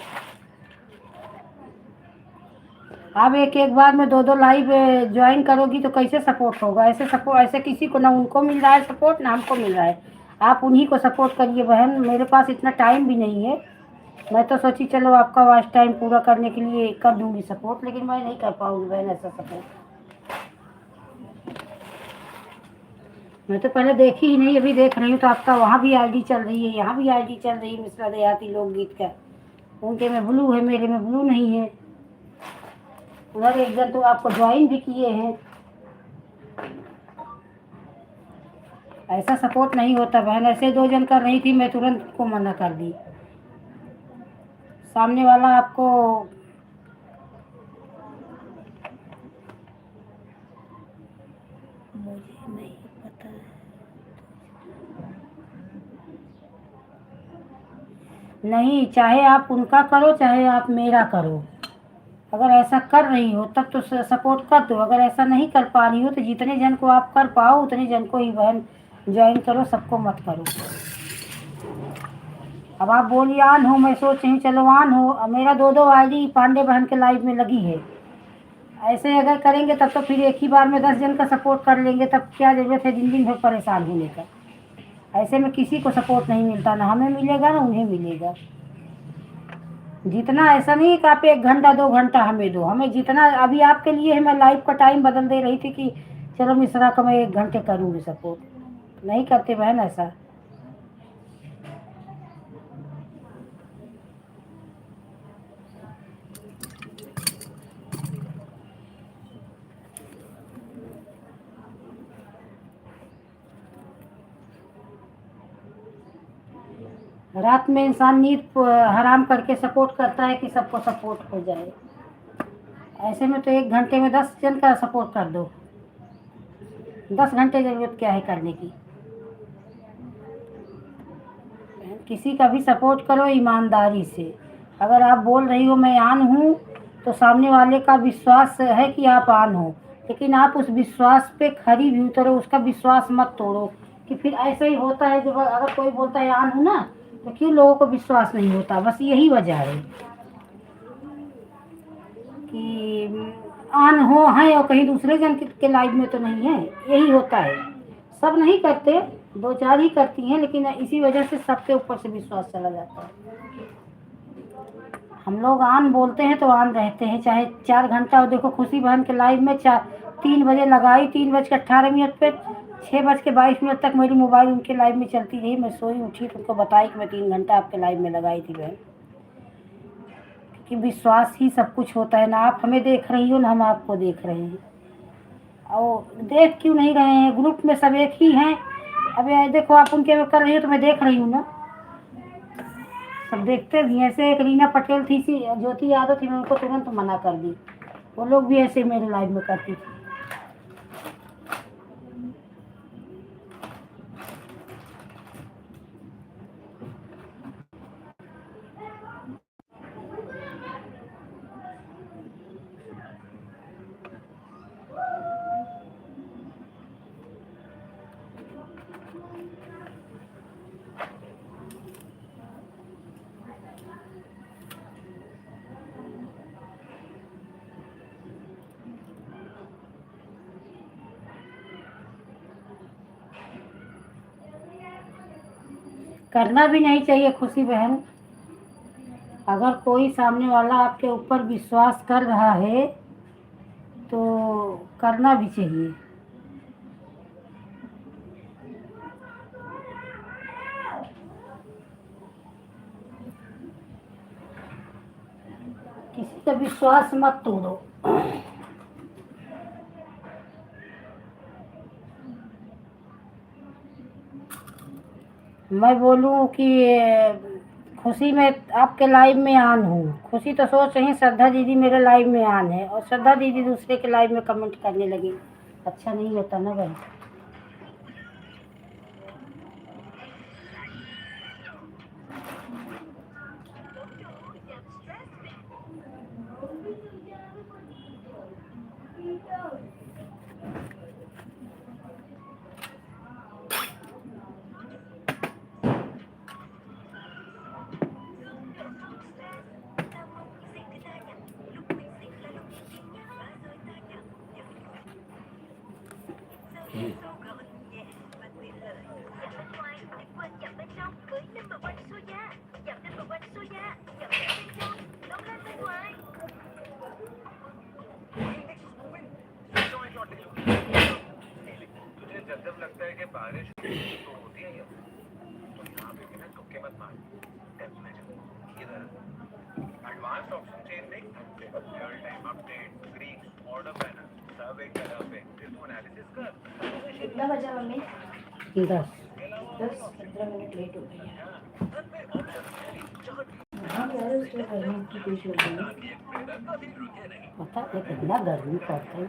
आप एक एक बार में दो दो लाइव ज्वाइन करोगी तो कैसे सपोर्ट होगा? ऐसे किसी को ना उनको मिल रहा है सपोर्ट ना हमको मिल रहा है। आप उन्हीं को सपोर्ट करिए बहन। मेरे पास इतना टाइम भी नहीं है। मैं तो सोची चलो आपका वॉच टाइम पूरा करने के लिए कर दूंगी सपोर्ट, लेकिन मैं नहीं कर पाऊंगी बहन ऐसा सपोर्ट। मैं तो पहले देखी ही नहीं, अभी देख रही हूँ तो आपका वहाँ भी आईडी चल रही है, यहाँ भी आईडी चल रही है मिश्रा देहाती लोकगीत का। उनके में ब्लू है, मेरे में ब्लू नहीं है। उधर एक जन तो आपको ज्वाइन भी किए हैं। ऐसा सपोर्ट नहीं होता बहन। ऐसे 2 जन कर रही थी, मैं तुरंत को मना कर दी। सामने वाला आपको मुझे नहीं पता है। नहीं, चाहे आप उनका करो चाहे आप मेरा करो। अगर ऐसा कर रही हो तब तो सपोर्ट कर दो। अगर ऐसा नहीं कर पा रही हो तो जितने जन को आप कर पाओ उतने जन को ही बहन ज्वाइन करो, सबको मत करो। अब आप बोलिए ऑन हो, मैं सोच रही हूँ चलो ऑन हो। अब मेरा 2 आईडी पांडे बहन के लाइव में लगी है। ऐसे अगर करेंगे तब तो फिर एक ही बार में 10 जन का सपोर्ट कर लेंगे, तब क्या जरूरत है दिन दिन भर परेशान होने का? ऐसे में किसी को सपोर्ट नहीं मिलता, ना हमें मिलेगा ना उन्हें मिलेगा। जितना ऐसा नहीं कि आप 1 घंटा 2 घंटा हमें दो, हमें जितना अभी आपके लिए है। मैं लाइव का टाइम बदल दे रही थी कि चलो मिश्रा का मैं 1 घंटे करूँगी सपोर्ट। नहीं करते बहन ऐसा। रात में इंसान नींद हराम करके सपोर्ट करता है कि सबको सपोर्ट हो जाए। ऐसे में तो 1 घंटे में 10 जन का सपोर्ट कर दो। 10 घंटे ज़रूरत क्या है करने की? किसी का भी सपोर्ट करो ईमानदारी से। अगर आप बोल रही हो मैं आन हूँ तो सामने वाले का विश्वास है कि आप आन हो, लेकिन आप उस विश्वास पे खरी भी उतरो। उसका विश्वास मत तोड़ो। कि फिर ऐसा ही होता है जब अगर कोई बोलता है आन हूँ ना, तो क्यों लोगों को विश्वास नहीं होता? बस यही वजह है कि आन हो हैं और कहीं दूसरे जन के लाइफ में तो नहीं है। यही होता है। सब नहीं करते, 2 4 ही करती हैं, लेकिन इसी वजह से सबके ऊपर से विश्वास चला जाता है। हम लोग आन बोलते हैं तो आन रहते हैं, चाहे 4 घंटा हो। देखो खुशी बहन के लाइव में 3 बजे लगाई, 3:18 पे 6:22 तक मेरी मोबाइल उनके लाइव में चलती रही। मैं सोई उठी तो उनको बताई कि मैं 3 घंटा आपके लाइव में लगाई थी बहन। कि विश्वास ही सब कुछ होता है ना। आप हमें देख रही हो ना हम आपको देख रहे हैं। और देख क्यों नहीं रहे हैं? ग्रुप में सब एक ही हैं। अब ये देखो आप उनके में कर रही हो तो मैं देख रही हूँ ना। सब देखते भी हैं। ऐसे एक रीना पटेल थी, सी ज्योति यादव थी, मैं उनको तुरंत मना कर दी। वो लोग भी ऐसे मेरे लाइव में करती थी। करना भी नहीं चाहिए खुशी बहन। अगर कोई सामने वाला आपके ऊपर विश्वास कर रहा है तो करना भी चाहिए। तो विश्वास मत तोड़ो। मैं बोलूँ कि खुशी में आपके लाइव में ऑन हूँ। खुशी तो सोच रही श्रद्धा दीदी मेरे लाइव में ऑन है और श्रद्धा दीदी दूसरे के लाइव में कमेंट करने लगी। अच्छा नहीं होता ना भाई। कितना बजा मम्मी? 10 10 15 मिनट लेट हो गई है। हाँ यार उसमें गर्मी की तेज हो गई है। पता है कितना गर्मी पड़ता है।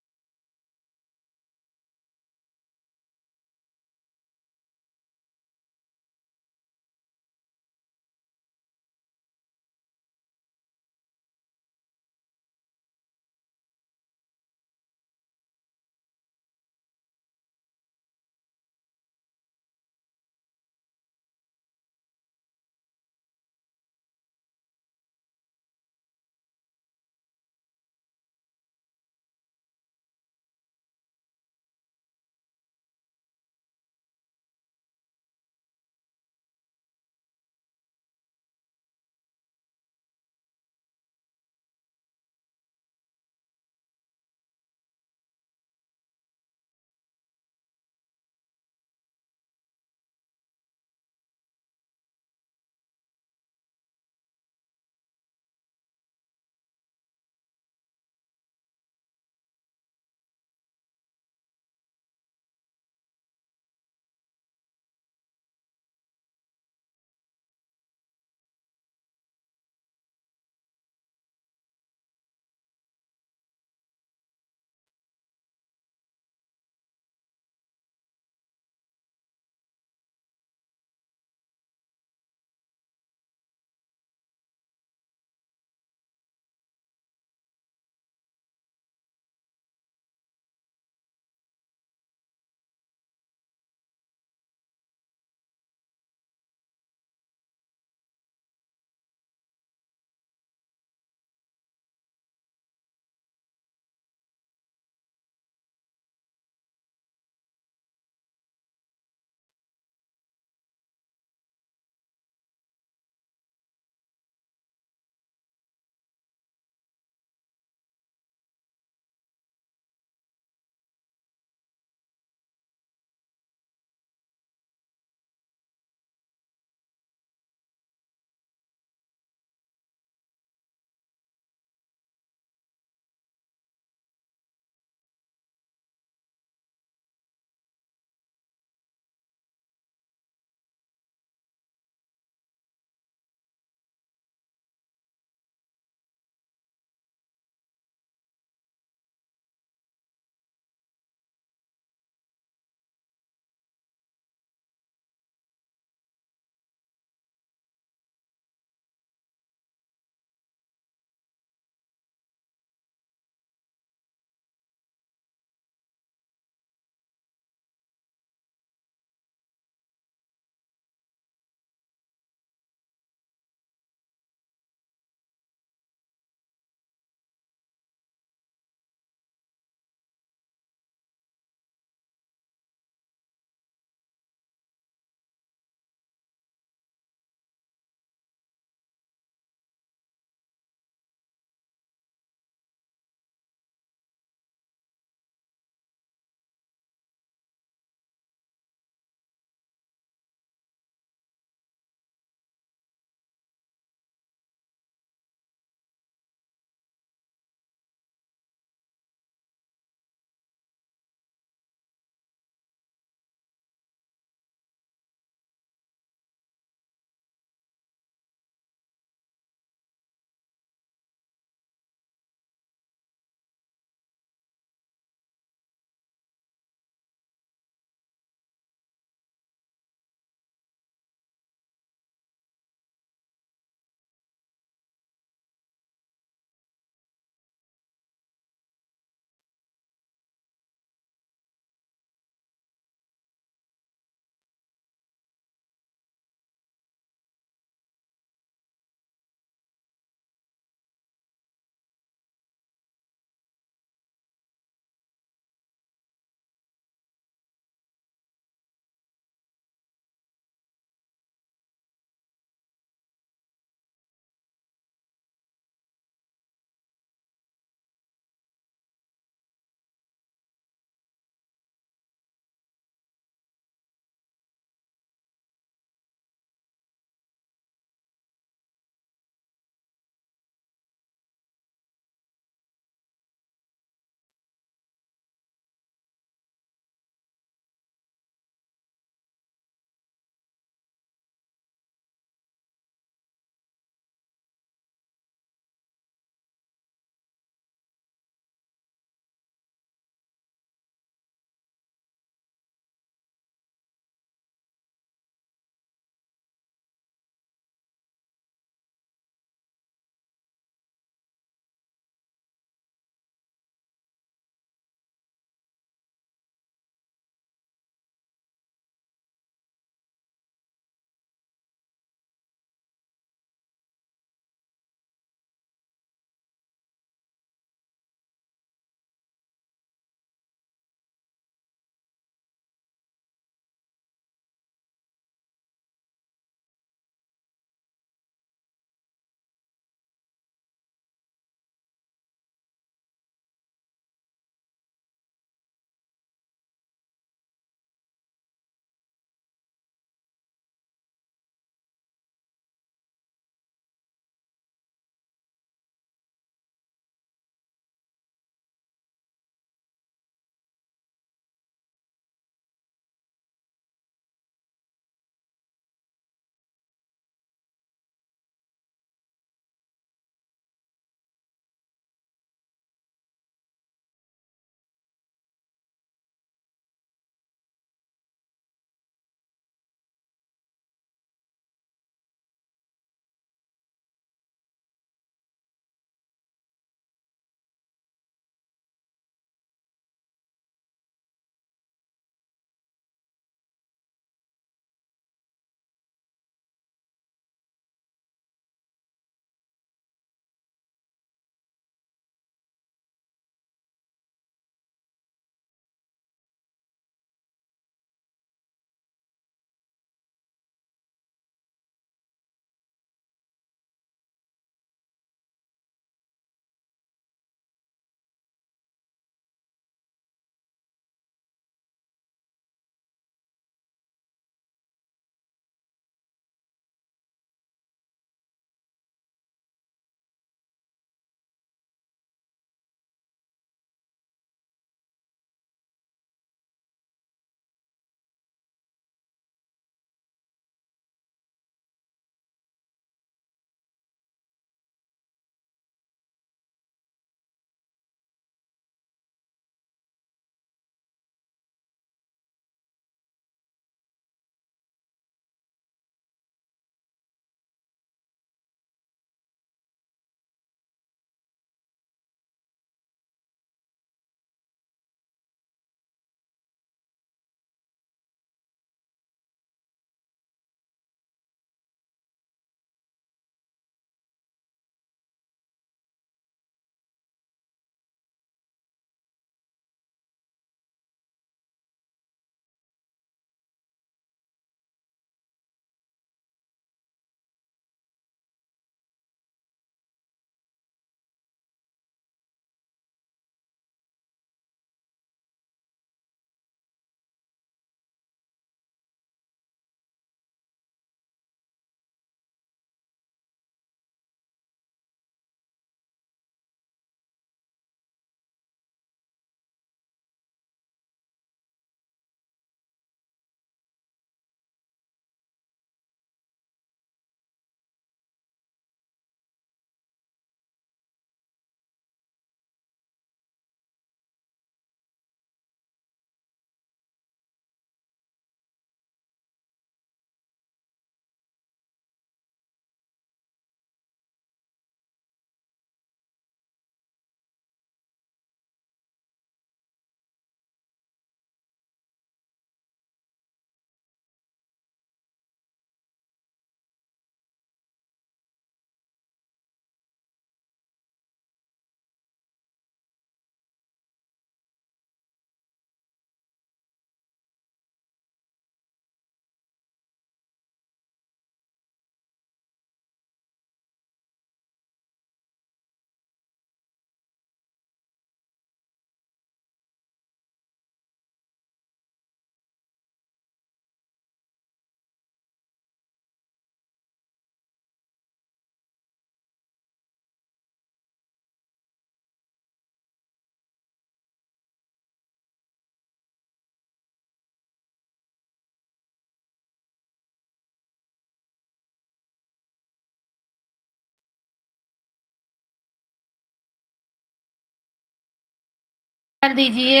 कर दीजिए,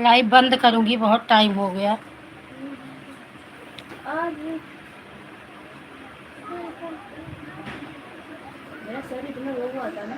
लाइव बंद करूँगी, बहुत टाइम हो गया। मेरा सर इतना वो हुआ था ना।